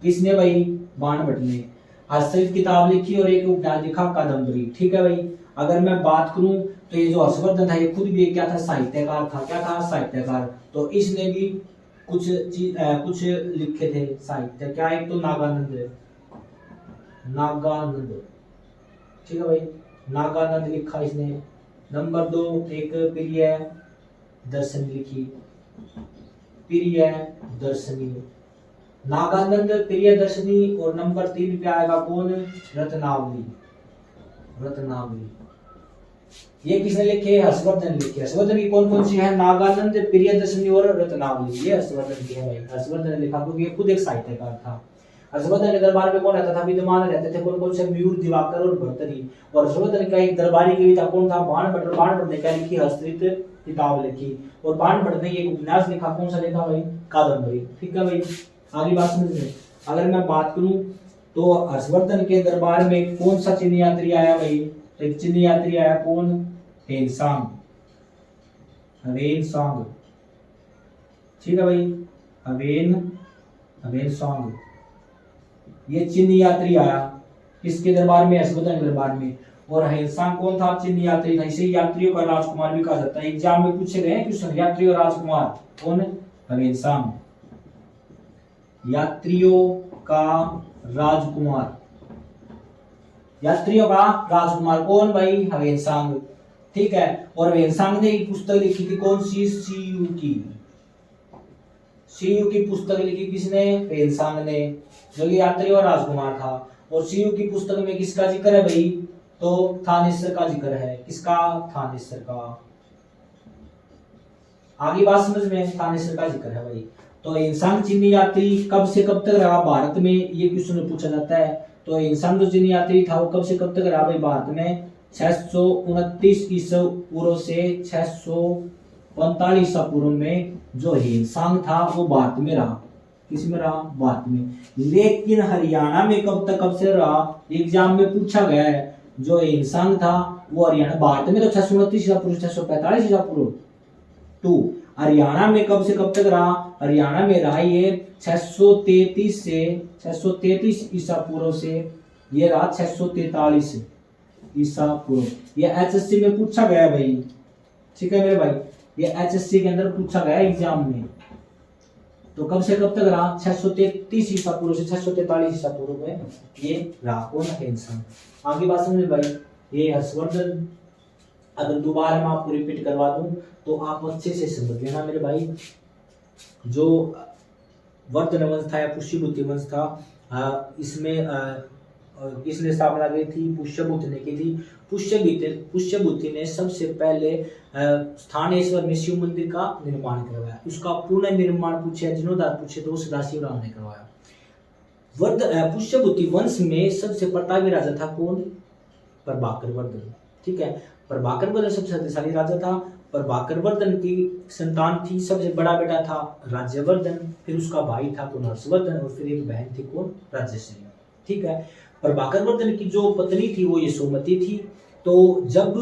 किसने भाई? बाणभट्ट ने। हर्षचरित किताब लिखी और एक उपन्यास लिखा कादम्बरी। ठीक है भाई। अगर मैं बात करूं तो ये जो हर्षवर्धन था, ये खुद भी क्या था? साहित्यकार था। क्या था? साहित्यकार। तो इसने भी कुछ लिखे थे साहित्य। क्या? एक तो नागानंद, नागानंद, ठीक है भाई, नागानंद लिखा इसने। नंबर 2, एक प्रिय दर्शन लिखी, प्रिय दर्शनी, नागानंद प्रिय दर्शनी। और नंबर 3 पे आएगा कौन? रत्नावली, रत्नावली। ये किसने लिखे? हर्षवर्धन लिखे। हर्षवर्धन की कौन कौन सी है? नागानंद, प्रियदर्शनी और रत्नावली। ये हर्षवर्धन की है भाई। हर्षवर्धन ने लिखा क्योंकि ये खुद एक साहित्यकार था। हर्षवर्धन के दरबार में कौन रहता था? विद्यमान रहते थे कौन कौन से? मयूर, दिवाकर और भर्तरी। और हर्षवर्धन का एक दरबारी कवि था, कौन था? बाणभट्ट। बाणभट्ट ने क्या लिखी? हर्षचरित किताब लिखी। और बाणभट्ट ने एक उपन्यास लिखा, कौन सा लिखा भाई? कादम्बरी। ठीक है भाई, आगे बात समझ में। अगर मैं बात करूं तो हर्षवर्धन के दरबार में कौन सा चिन्ह यात्री आया भाई? एक चिन्ह यात्री आया, कौन? Hiuen Tsang, Hiuen Tsang. ठीक है भाई, हेनसांग। ये चिन्ह यात्री आया किसके दरबार में? हर्षवर्धन के दरबार में। और हेनसांग कौन था? चिन्ह यात्री था। इसे यात्रियों का राजकुमार भी कहा जाता है। एग्जाम में पूछे गए क्वेश्चन, यात्री और राजकुमार कौन? हेनसांग, यात्रियों का राजकुमार, यात्रियों का राजकुमार कौन भाई? हेनसांग। ठीक है। और हेनसांग ने एक पुस्तक लिखी थी, कौन सी? सीयू की, सीयू की पुस्तक लिखी किसने? हेनसांग ने, जो कि यात्री और राजकुमार था। और सीयू की पुस्तक में किसका जिक्र है भाई? तो थानेश्वर का जिक्र है। किसका? थानेश्वर का। आगे बात समझ में। थानेश्वर का जिक्र है भाई। तो हेनसांग चिन्ह यात्री कब से कब तक रहा भारत में? ये क्वेश्चन पूछा जाता है। तो हेनसांग जो चिन्ह यात्री था वो कब से कब तक रहा भाई भारत में? 629 ईसा पूर्व से 645 ईसा पूर्व में जो हेनसांग था वो भारत में रहा। किस में रहा? भारत में। लेकिन हरियाणा में कब से रहा? एग्जाम में पूछा गया है। जो हेनसांग था वो हरियाणा, भारत में तो 629 ईसा पूर्व 645 ईसा पूर्व। 2 हरियाणा में कब से कब तक रहा? हरियाणा में रहा ये 633 ईसा पूर्व से ये रहा 643 ईसा पूर्व। ये एचएससी में पूछा गया भाई। ठीक है मेरे भाई, ये एचएससी के अंदर पूछा गया एग्जाम में। तो कब से कब तक रहा? 633 ईसा पूर्व से 643 ईसा पूर्व में ये रहा। कौन? हेनसांग। आगे बात समझ भाई। ये हर्षवर्धन, अगर दोबारा मैं आपको रिपीट करवा दूं तो आप अच्छे से समझ लेना मेरे भाई। जो वर्धन वंश था या पुष्यभूति वंश था, इसमें किसने स्थापना की थी? पुष्यभूति ने की थी। पुष्यभूति ने सबसे पहले स्थानेश्वर में शिव मंदिर का निर्माण करवाया। उसका पूर्ण निर्माण पूछे, जीर्णोद्धार पूछे तो सदाशिवराव ने करवाया। पुष्यभूति वंश में सबसे प्रतापी राजा था कौन? प्रभाकर वर्धन। ठीक है, प्रभाकर वर्धन सबसे शक्तिशाली राजा था। प्रभाकर वर्धन की संतान थी, सबसे बड़ा बेटा था राज्यवर्धन, फिर उसका भाई था कौन? हर्षवर्धन, और फिर एक बहन थी कौन? राजश्री। ठीक है। प्रभाकर वर्धन की जो पत्नी थी वो यशोमती थी। तो जब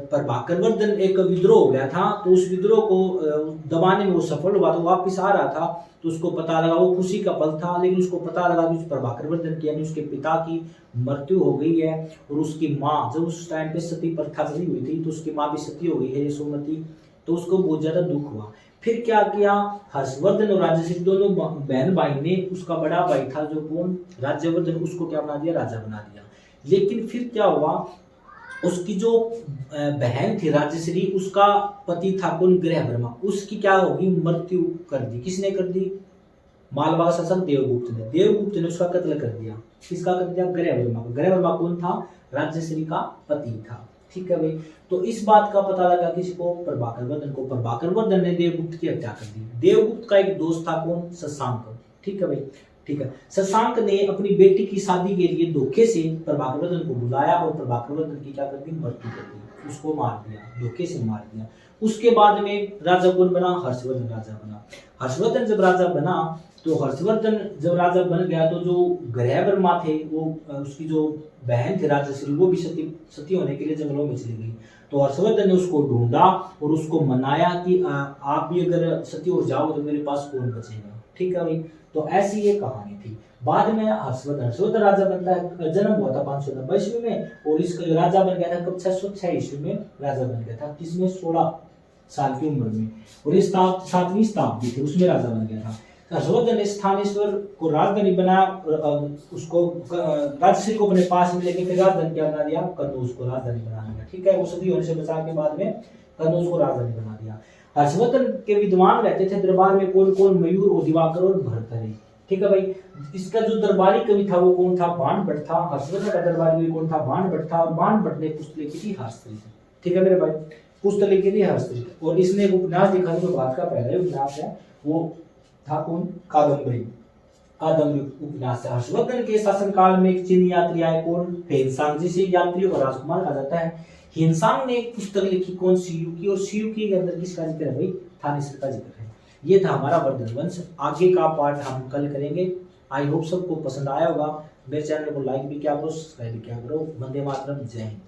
प्रभाकर वर्धन एक विद्रोह हो गया था, तो उस विद्रोह को दबाने में वो सफल हुआ, तो वापस आ रहा था, तो उसको पता लगा, वो खुशी का पल था, लेकिन उसको पता लगा कि प्रभाकर वर्धन की यानी उसके पिता की मृत्यु हो गई है। और उसकी माँ, जब उस टाइम पे सती प्रथा चली हुई थी, तो उसकी माँ भी सती हो गई है यशोमती, तो उसको बहुत ज्यादा दुख हुआ। फिर क्या किया? हर्षवर्धन और राजश्री दोनों बहन भाई ने, उसका बड़ा भाई था जो कौन? राज्यवर्धन, उसको क्या बना दिया? राजा बना दिया। लेकिन फिर क्या हुआ? उसकी जो बहन थी राजश्री, उसका पति था कौन? ग्रहवर्मा, उसकी क्या होगी? मृत्यु कर दी। किसने कर दी? मालवा का शासक देवगुप्त ने। देवगुप्त ने उसका कत्ल कर दिया। किसका कर दिया? ग्रहवर्मा। ग्रहवर्मा कौन था? राजश्री का पति था। ठीक है भाई। तो इस बात का पता लगा किसको? प्रभाकर वर्धन को। प्रभाकर वर्धन ने देवगुप्त की हत्या कर दी। देवगुप्त का एक दोस्त था कौन? शशांक। ठीक है भाई। ठीक है। शशांक ने अपनी बेटी की शादी के लिए धोखे से प्रभाकर वर्धन को बुलाया और प्रभाकर वर्धन की क्या कर दी? मृत्यु कर दी, उसको मार दिया, धोखे से मार दिया। उसके बाद में राजा कौन बना? हर्षवर्धन राजा बना। हर्षवर्धन जब राजा बना तो हर्षवर्धन जब राजा बन गया तो जो ग्रहवर्मा थे वो उसकी जो बहन थी राजश्री वो भी सती होने के लिए जंगलों में चली गई। तो हर्षवर्धन ने उसको ढूंढा और उसको मनाया कि आप भी अगर सती हो जाओ तो मेरे पास कौन बचेगा। ठीक है भाई, तो ऐसी ये कहानी थी। बाद में हर्षवर्धन राजा बनता है, जन्म हुआ था 590 ईस्वी में और इसका राजा बन गया था कब? 606 ईस्वी में राजा बन गया था। किसमें? 16 साल की उम्र में। और इस 7वीं शताब्दी थी उसमें राजा बन गया था। हर्षवर्धन ने स्थानेश्वर को राजधानी बनाया और उसको राजश्री को अपने पास में लेके फिर राजधानी क्या बना दिया? कन्नौज को राजधानी बना दिया। ठीक है, वो सदी होने से बचा के बाद में कन्नौज को राजधानी बना दिया। हर्षवर्धन के विद्वान रहते थे दरबार में कौन कौन? मयूर और दिवाकर और भर्तृहरि। ठीक है भाई, इसका जो दरबारी कवि था वो कौन था? बाणभट्ट था। हर्षवर्धन का दरबारी कवि कौन था? बाणभट्ट था। और बाणभट्ट ने पुस्तक लिखी थी हर्षचरित। ठीक है मेरे भाई, पुस्तक लिखी थी हर्षचरित। और इसने एक उपन्यास लिखा था, जो भारत का पहला उपन्यास है, वो था कौन? कादम्बरी। कादम्बरी उपन्यास है। हर्षवर्धन के शासनकाल में एक चीनी यात्री आए, कौन? हेनसांग, जिसे यात्रियों का राजकुमार कहा जाता है। हेनसांग ने एक पुस्तक लिखी, कौन? शियुकी। और शियुकी के अंदर किसका जिक्र है भाई? थानेश्वर का जिक्र है। ये था हमारा वर्धन वंश। आगे का पार्ट हम कल करेंगे। आई होप सबको पसंद आया होगा। मेरे चैनल को लाइक भी किया करो, सब्सक्राइब भी किया करो। वंदे मातरम, जय हिंद।